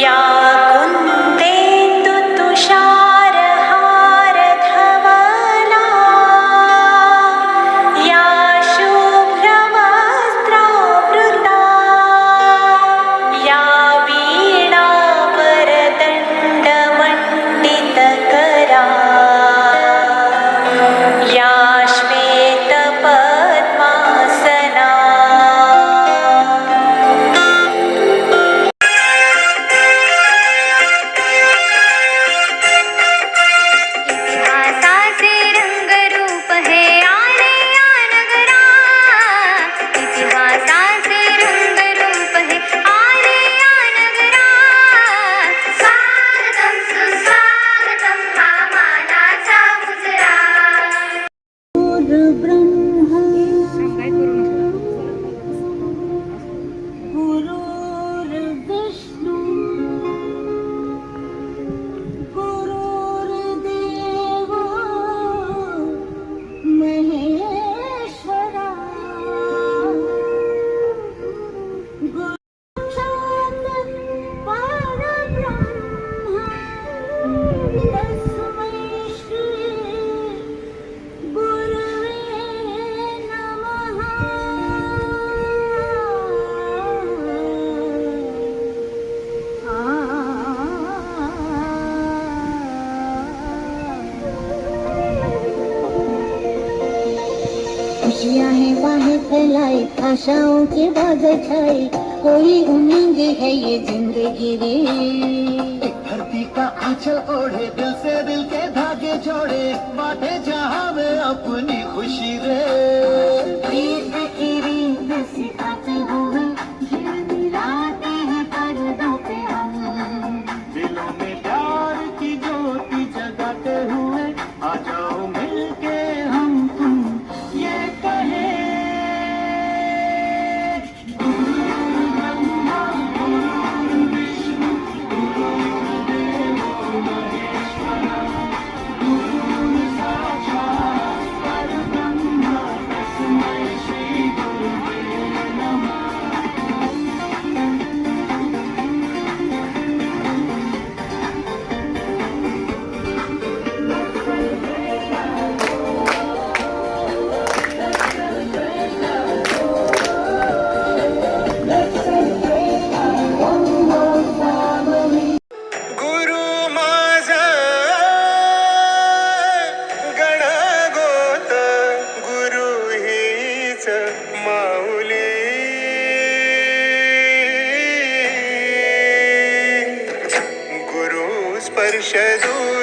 या कुन्देन्दु तुषारहार धवला या शुभ्रवस्त्रावृता या वीणा वरदण्डमण्डितकरा या श्वेतपद्मासना इतिहासाचे रंगरूप हे आले या नगरा इतिहासाचे रंगरूप हे आले या नगरा स्वागतम सुस्वागतम हा मानाचा मुजरा गुरुर्विष्णु गुरुर्देव महेश्वरा गुरुसाक्षात् परब्रह्म तस्मै श्री गुरवे नमः खुशियाँ हैं बाहें फैलाई आशाओं की बात छाई कोई उमंग है ये जिंदगी रे धरती का आंचल ओढ़े दिल से दिल के धागे जोड़े बांटे जहां में अपनी खुशी रे प्रीत की रीत सिखाते हुए दिलाते हैं पर्दों पे हम दिलों में प्यार की ज्योति जगाते हुए आ जाओ मिलके हम तुम ये कहे गुरु माझा गणगोत गुरु हीच माऊली गुरु स्पर्श दूर